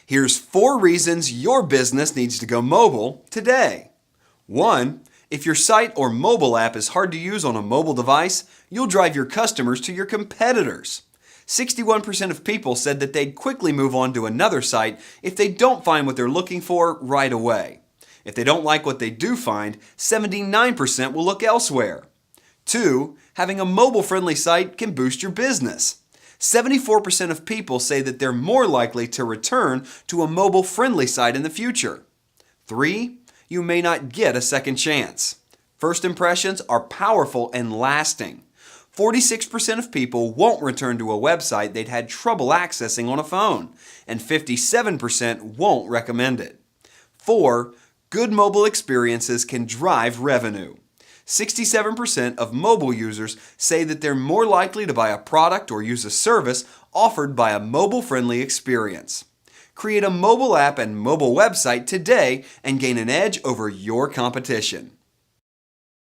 Here's 4 reasons your business needs to go mobile today. 1. If your site or mobile app is hard to use on a mobile device, you'll drive your customers to your competitors. 61% of people said that they'd quickly move on to another site if they don't find what they're looking for right away. If they don't like what they do find, 79% will look elsewhere. 2. Having a mobile-friendly site can boost your business. 74% of people say that they're more likely to return to a mobile-friendly site in the future. 3. You may not get a second chance. First impressions are powerful and lasting. 46% of people won't return to a website they'd had trouble accessing on a phone, and 57% won't recommend it. 4. Good mobile experiences can drive revenue. 67% of mobile users say that they're more likely to buy a product or use a service offered by a mobile-friendly experience. Create a mobile app and mobile website today and gain an edge over your competition.